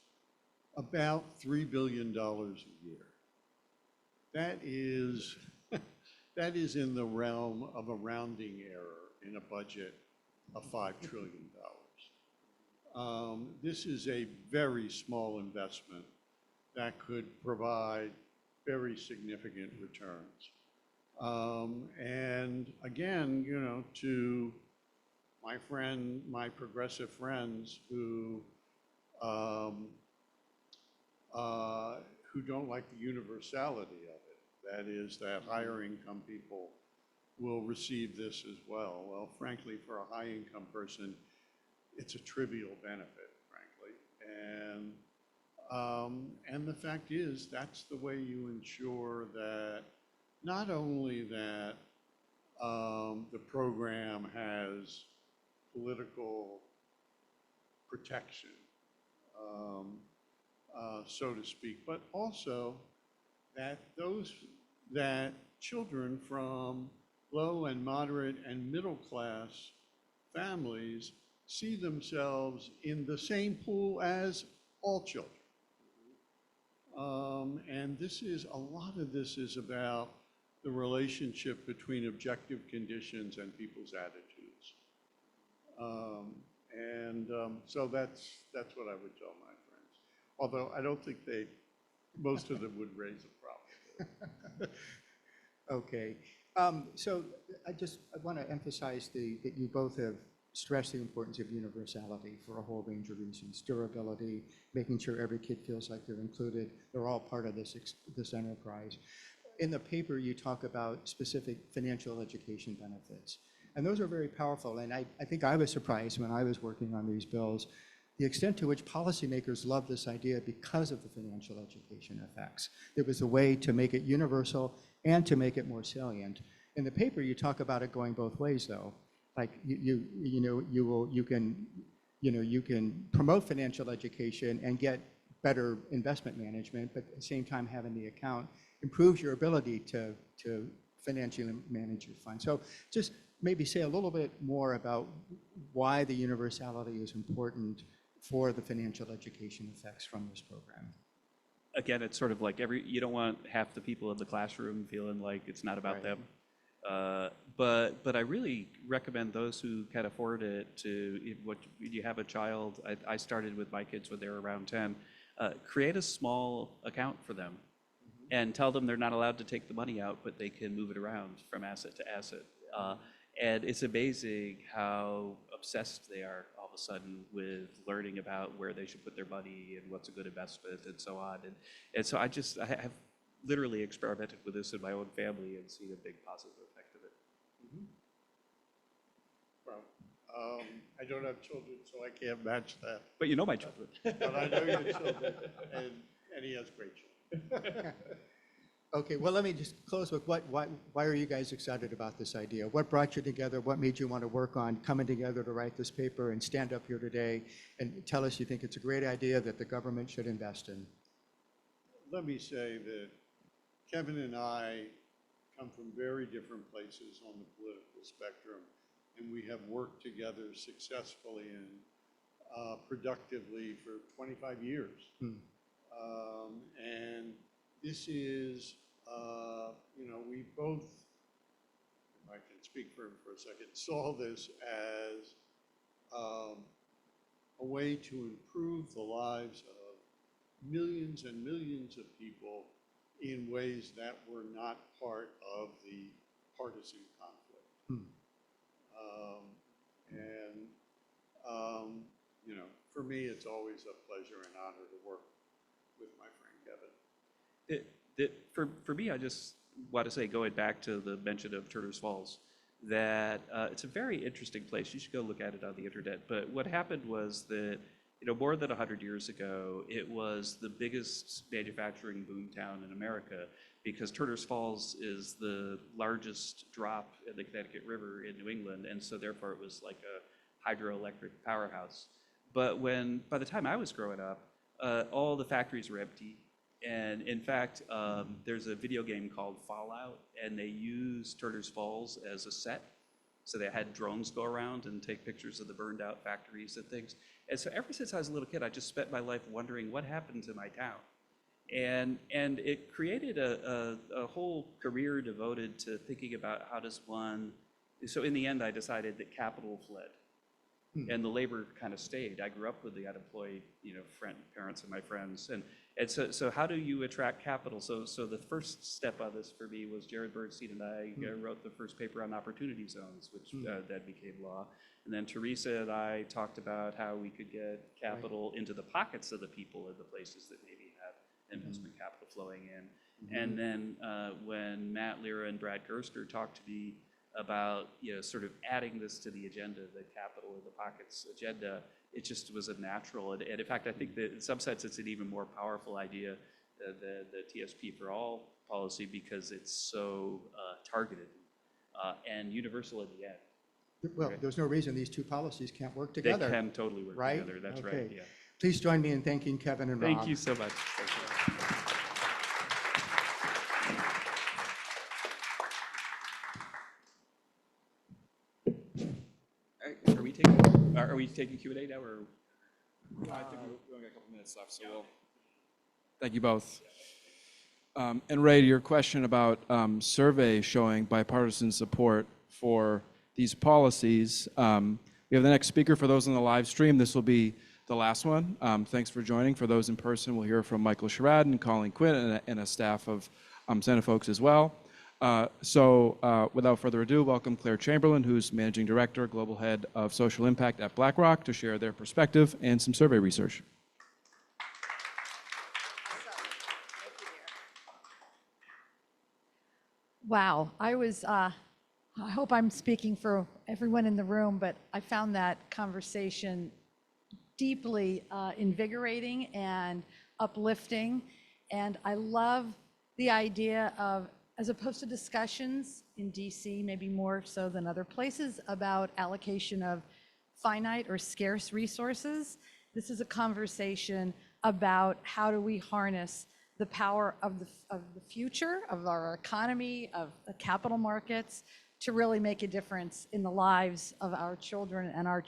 about $3 billion a year. That is in the realm of a rounding error in a budget of $5 trillion. This is a very small investment that could provide very significant returns. And again, to my progressive friends who don't like the universality of it, that is that higher income people will receive this as well. Well, frankly, for a high income person, it's a trivial benefit, frankly. And the fact is, that's the way you ensure that not only that the program has political protection, so to speak, but also that children from low and moderate and middle class families see themselves in the same pool as all children. And a lot of this is about the relationship between objective conditions and people's attitudes. So that's what I would tell my friends. Although I don't think most of them would raise a problem. Okay. So I want to emphasize that you both have stressed the importance of universality for a whole range of reasons. Durability, making sure every kid feels like they're included. They're all part of this enterprise. In the paper, you talk about specific financial education benefits. And those are very powerful. And I think I was surprised when I was working on these bills, the extent to which policymakers love this idea because of the financial education effects. There was a way to make it universal and to make it more salient. In the paper, you talk about it going both ways, though. Like you can promote financial education and get better investment management, but at the same time having the account improves your ability to financially manage your fund. So just maybe say a little bit more about why the universality is important for the financial education effects from this program. Again, it's sort of like you don't want half the people in the classroom feeling like it's not about them. But I really recommend those who can afford it to, if you have a child, I started with my kids when they were around 10, create a small account for them and tell them they're not allowed to take the money out, but they can move it around from asset to asset. And it's amazing how obsessed they are all of a sudden with learning about where they should put their money and what's a good investment and so on. And so I have literally experimented with this in my own family and seen a big positive effect of it. Well, I don't have children, so I can't match that. But you know my children. But I know your children, and he has great children. Okay, well, let me just close with why are you guys excited about this idea? What brought you together? What made you want to work on coming together to write this paper and stand up here today and tell us you think it's a great idea that the government should invest in? Let me say that Kevin and I come from very different places on the political spectrum, and we have worked together successfully and productively for 25 years. And this is, we both, if I can speak for him for a second, saw this as a way to improve the lives of millions and millions of people in ways that were not part of the partisan conflict. For me, it's always a pleasure and honor to work with my friend Kevin. For me, I just want to say, going back to the mention of Turner's Falls, that it's a very interesting place. You should go look at it on the internet. But what happened was that, more than 100 years ago, it was the biggest manufacturing boomtown in America because Turner's Falls is the largest drop in the Connecticut River in New England, and so therefore it was like a hydroelectric powerhouse. But by the time I was growing up, all the factories were empty. And in fact, there's a video game called Fallout, and they use Turner's Falls as a set. So they had drones go around and take pictures of the burned out factories and things. And so ever since I was a little kid, I just spent my life wondering what happened to my town. And it created a whole career devoted to thinking about how does one, so in the end, I decided that capital fled. And the labor kind of stayed. I grew up with the unemployed, parents and my friends. And so how do you attract capital? So the first step on this for me was Jared Bernstein and I wrote the first paper on opportunity zones, which that became law. And then Teresa and I talked about how we could get capital into the pockets of the people in the places that maybe have investment capital flowing in. And then when Matt Lira and Brad Gerster talked to me about sort of adding this to the agenda, the capital in the pockets agenda, it just was a natural. And in fact, I think that in some sense it's an even more powerful idea than the TSP for all policy because it's so targeted and universal in the end. Well, Okay. there's no reason these two policies can't work They together. can totally work right? together. That's Okay. right, yeah. Please join me in thanking Kevin and Rob. Thank you so much. Thank you. Are we taking Q&A now, or? I think we only got a couple minutes left, so we'll. Thank you both. And Ray, to your question about survey showing bipartisan support for these policies, we have the next speaker for those on the live stream. This will be the last one. Thanks for joining. For those in person, we'll hear from Michael Sherrod and Colleen Quinn and a staff of Senate folks as well. Without further ado, welcome Claire Chamberlain, who's Managing Director, Global Head of Social Impact at BlackRock, to share their perspective and some survey research. Wow, I hope I'm speaking for everyone in the room, but I found that conversation deeply invigorating and uplifting. And I love the idea of, as opposed to discussions in DC, maybe more so than other places, about allocation of finite or scarce resources, this is a conversation about how do we harness the power of the future, of our economy, of the capital markets, to really make a difference in the lives of our children and our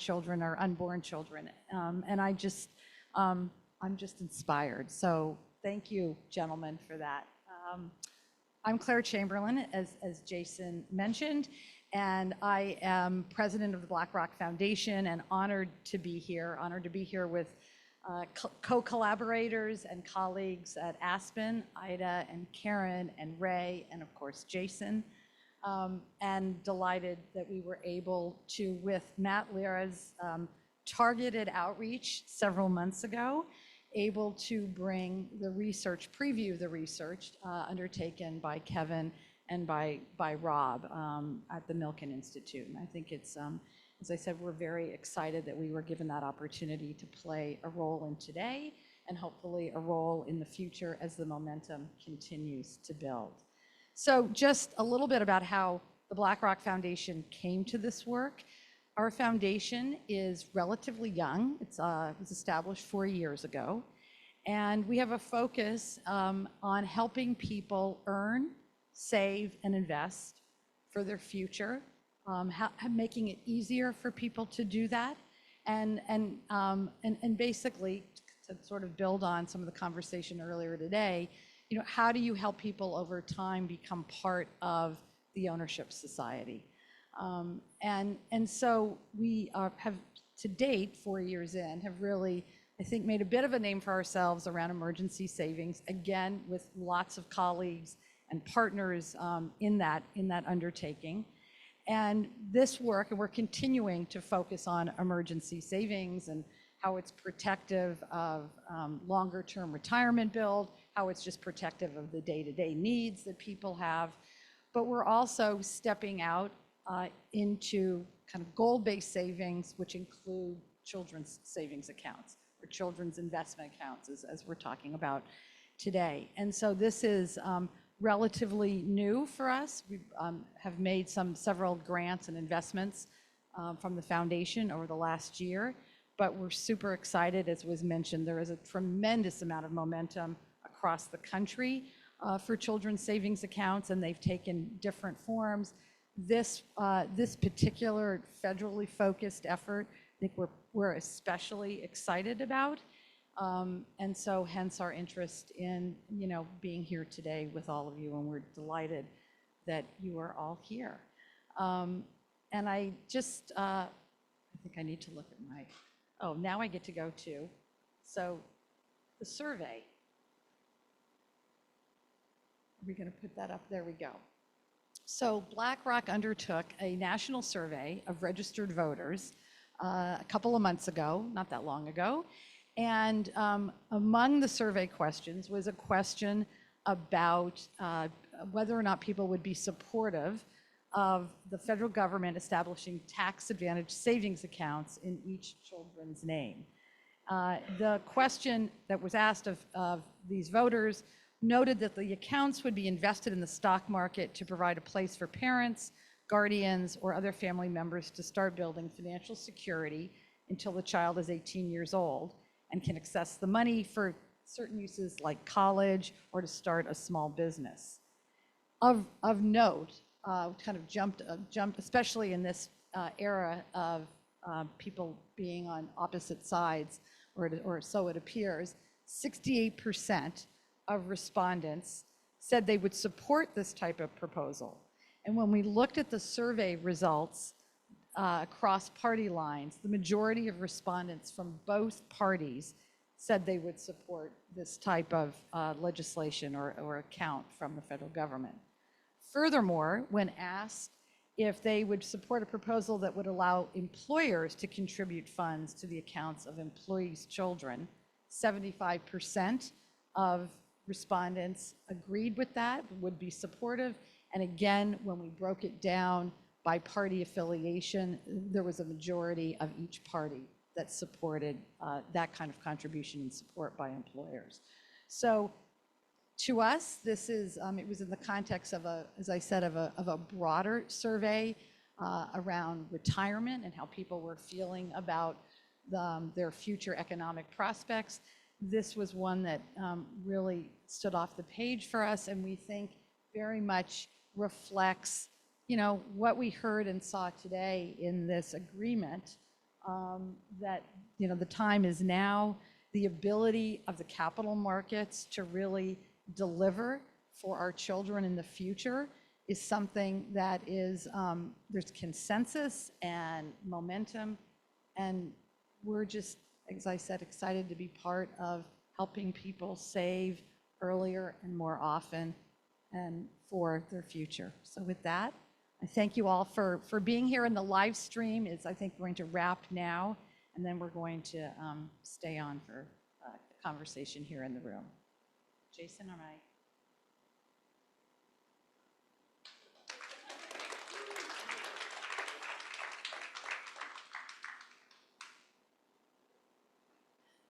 unborn children. And I'm just inspired. So thank you, gentlemen, for that. I'm Claire Chamberlain, as Jason mentioned, and I am president of the BlackRock Foundation, and honored to be here with co-collaborators and colleagues at Aspen, Ida and Karen and Ray, and of course Jason, and delighted that we were able to, with Matt Lira's targeted outreach several months ago, able to bring the research, preview the research undertaken by Kevin and by Rob at the Milken Institute. And I think it's, as I said, we're very excited that we were given that opportunity to play a role in today and hopefully a role in the future as the momentum continues to build. So just a little bit about how the BlackRock Foundation came to this work. Our foundation is relatively young. It was established 4 years ago. And we have a focus on helping people earn, save, and invest for their future, making it easier for people to do that. And basically, to sort of build on some of the conversation earlier today, how do you help people over time become part of the ownership society? And so we have, to date, 4 years in, have really, I think, made a bit of a name for ourselves around emergency savings, again, with lots of colleagues and partners in that undertaking. And this work, and we're continuing to focus on emergency savings and how it's protective of longer-term retirement build, how it's just protective of the day-to-day needs that people have. But we're also stepping out into kind of goal-based savings, which include children's savings accounts or children's investment accounts, as we're talking about today. And so this is relatively new for us. We have made several grants and investments from the foundation over the last year, but we're super excited. As was mentioned, there is a tremendous amount of momentum across the country for children's savings accounts, and they've taken different forms. This particular federally focused effort, I think we're especially excited about. And so hence our interest in, being here today with all of you, and we're delighted that you are all here. And I just, I think I need to look at now I get to go to, so the survey. Are we gonna put that up? There we go. So BlackRock undertook a national survey of registered voters a couple of months ago, not that long ago. And among the survey questions was a question about whether or not people would be supportive of the federal government establishing tax-advantaged savings accounts in each children's name. The question that was asked of these voters noted that the accounts would be invested in the stock market to provide a place for parents, guardians, or other family members to start building financial security until the child is 18 years old and can access the money for certain uses like college or to start a small business. Of note, kind of jumped, especially in this era of people being on opposite sides, or so it appears, 68% of respondents said they would support this type of proposal. And when we looked at the survey results across party lines, the majority of respondents from both parties said they would support this type of legislation or account from the federal government. Furthermore, when asked if they would support a proposal that would allow employers to contribute funds to the accounts of employees' children, 75% of respondents agreed with that, would be supportive. And again, when we broke it down by party affiliation, there was a majority of each party that supported that kind of contribution and support by employers. So to us, this is, it was in the context of as I said, of a broader survey around retirement and how people were feeling about their future economic prospects. This was one that really stood off the page for us, and we think very much reflects, what we heard and saw today in this agreement, that, the time is now. The ability of the capital markets to really deliver for our children in the future is something that is, there's consensus and momentum, and we're just, as I said, excited to be part of helping people save earlier and more often and for their future. So with that, I thank you all for being here, and the live stream is, I think, going to wrap now, and then we're going to stay on for the conversation here in the room. Jason, am I?